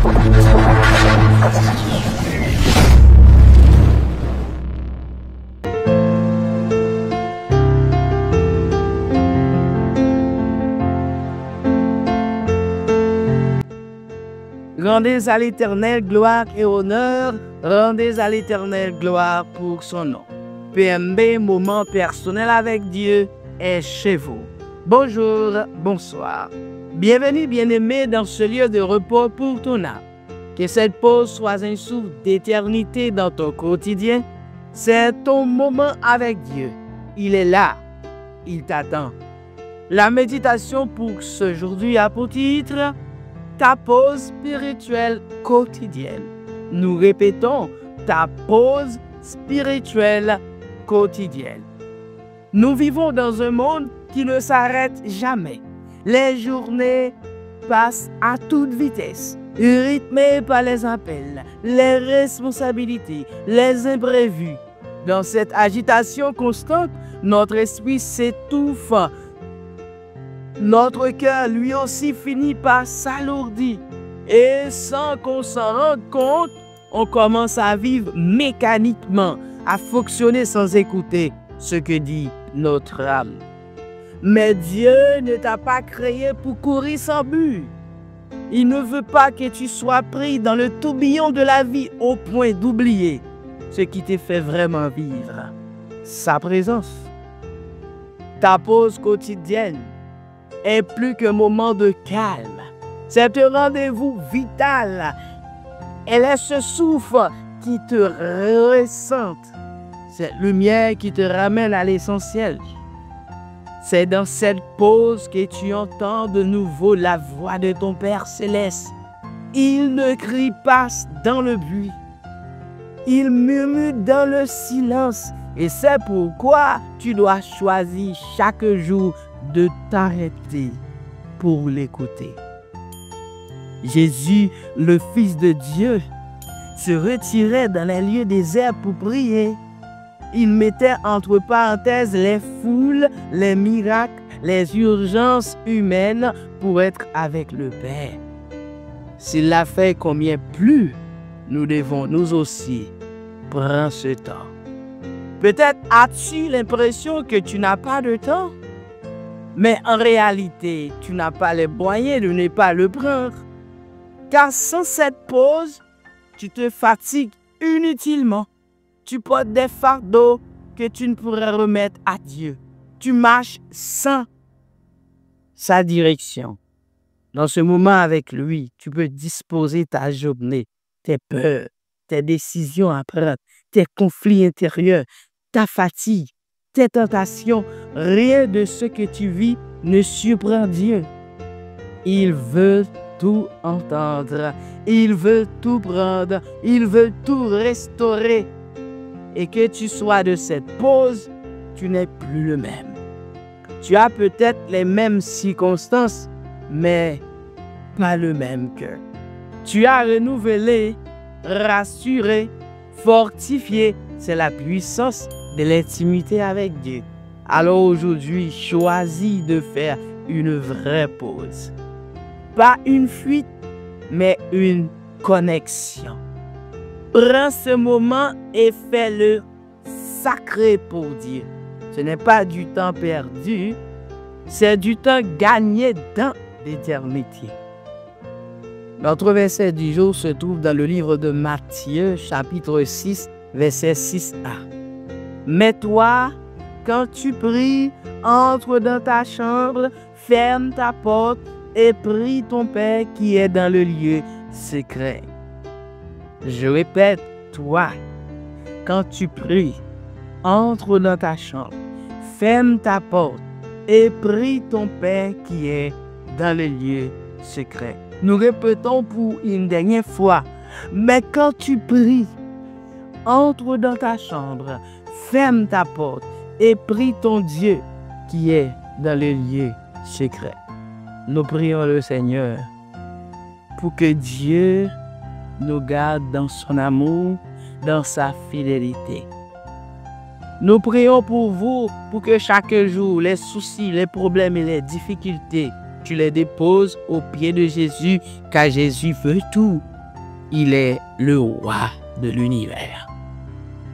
Rendez à l'Éternel gloire et honneur, rendez à l'Éternel gloire pour son nom. PMB, moment personnel avec Dieu, est chez vous. Bonjour, bonsoir. Bienvenue, bien-aimé, dans ce lieu de repos pour ton âme. Que cette pause soit un souffle d'éternité dans ton quotidien. C'est ton moment avec Dieu. Il est là. Il t'attend. La méditation pour ce aujourd'hui a pour titre ta pause spirituelle quotidienne. Nous répétons ta pause spirituelle quotidienne. Nous vivons dans un monde qui ne s'arrête jamais. Les journées passent à toute vitesse, rythmées par les appels, les responsabilités, les imprévus. Dans cette agitation constante, notre esprit s'étouffe. Notre cœur, lui aussi, finit par s'alourdir. Et sans qu'on s'en rende compte, on commence à vivre mécaniquement, à fonctionner sans écouter ce que dit notre âme. Mais Dieu ne t'a pas créé pour courir sans but. Il ne veut pas que tu sois pris dans le tourbillon de la vie au point d'oublier ce qui te fait vraiment vivre. Sa présence. Ta pause quotidienne est plus qu'un moment de calme. C'est un rendez-vous vital. Elle est ce souffle qui te ressente. Cette lumière qui te ramène à l'essentiel. C'est dans cette pause que tu entends de nouveau la voix de ton Père céleste. Il ne crie pas dans le bruit. Il murmure dans le silence. Et c'est pourquoi tu dois choisir chaque jour de t'arrêter pour l'écouter. Jésus, le Fils de Dieu, se retirait dans les lieux déserts pour prier. Il mettait entre parenthèses les foules, les miracles, les urgences humaines pour être avec le Père. S'il l'a fait, combien plus nous devons nous aussi prendre ce temps. Peut-être as-tu l'impression que tu n'as pas de temps, mais en réalité, tu n'as pas les moyens de ne pas le prendre. Car sans cette pause, tu te fatigues inutilement. Tu portes des fardeaux que tu ne pourrais remettre à Dieu. Tu marches sans sa direction. Dans ce moment avec lui, tu peux disposer ta journée, tes peurs, tes décisions à prendre, tes conflits intérieurs, ta fatigue, tes tentations. Rien de ce que tu vis ne surprend Dieu. Il veut tout entendre. Il veut tout prendre. Il veut tout restaurer. Et que tu sois de cette pause, tu n'es plus le même. Tu as peut-être les mêmes circonstances, mais pas le même cœur. Tu as renouvelé, rassuré, fortifié. C'est la puissance de l'intimité avec Dieu. Alors aujourd'hui, choisis de faire une vraie pause. Pas une fuite, mais une connexion. Prends ce moment et fais-le sacré pour Dieu. Ce n'est pas du temps perdu, c'est du temps gagné dans l'éternité. Notre verset du jour se trouve dans le livre de Matthieu, chapitre 6, verset 6a. Mais toi, quand tu pries, entre dans ta chambre, ferme ta porte et prie ton Père qui est dans le lieu secret. Je répète, toi, quand tu pries, entre dans ta chambre, ferme ta porte et prie ton Père qui est dans le lieu secret. Nous répétons pour une dernière fois, mais quand tu pries, entre dans ta chambre, ferme ta porte et prie ton Dieu qui est dans le lieu secret. Nous prions le Seigneur pour que Dieu nous garde dans son amour, dans sa fidélité. Nous prions pour vous, pour que chaque jour, les soucis, les problèmes et les difficultés tu les déposes aux pieds de Jésus, car Jésus veut tout. Il est le roi de l'univers.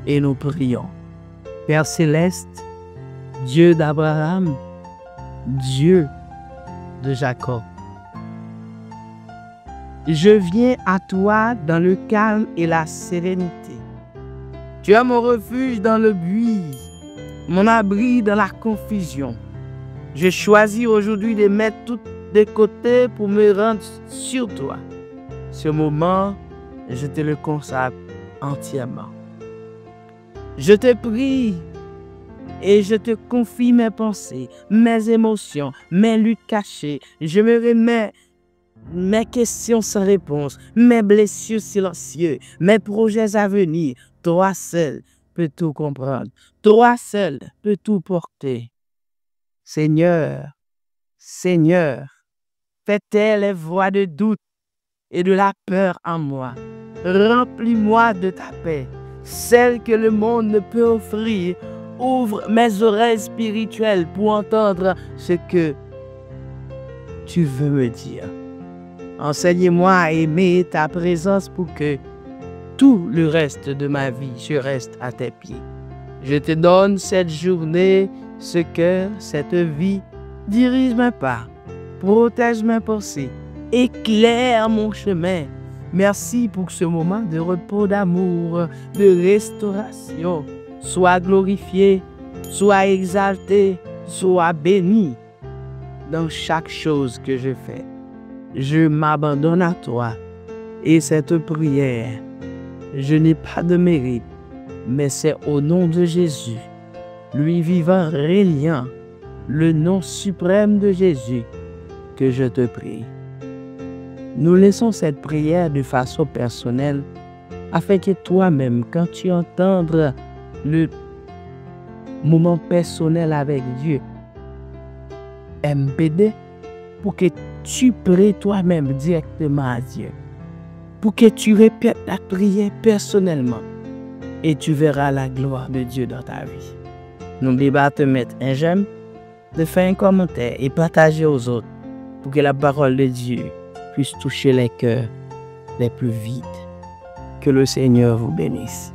Et nous prions. Père céleste, Dieu d'Abraham, Dieu de Jacob, je viens à toi dans le calme et la sérénité. Tu es mon refuge dans le buis, mon abri dans la confusion. Je choisis aujourd'hui de mettre tout de côté pour me rendre sur toi. Ce moment, je te le consacre entièrement. Je te prie et je te confie mes pensées, mes émotions, mes luttes cachées. Je me remets mes questions sans réponse, mes blessures silencieuses, mes projets à venir. Toi seul peux tout comprendre. Toi seul peux tout porter. Seigneur, Seigneur, fais taire les voix de doute et de la peur en moi. Remplis-moi de ta paix, celle que le monde ne peut offrir. Ouvre mes oreilles spirituelles pour entendre ce que tu veux me dire. Enseigne-moi à aimer ta présence pour que tout le reste de ma vie, je reste à tes pieds. Je te donne cette journée, ce cœur, cette vie. Dirige mes pas, protège mes pensées, éclaire mon chemin. Merci pour ce moment de repos, d'amour, de restauration. Sois glorifié, sois exalté, sois béni dans chaque chose que je fais. Je m'abandonne à toi et cette prière, je n'ai pas de mérite, mais c'est au nom de Jésus, lui vivant, régnant, le nom suprême de Jésus, que je te prie. Nous laissons cette prière de façon personnelle afin que toi-même, quand tu entendras le moment personnel avec Dieu, MPD, pour que tu pries toi-même directement à Dieu, pour que tu répètes la prière personnellement et tu verras la gloire de Dieu dans ta vie. N'oublie pas de te mettre un j'aime, de faire un commentaire et partager aux autres pour que la parole de Dieu puisse toucher les cœurs les plus vides. Que le Seigneur vous bénisse.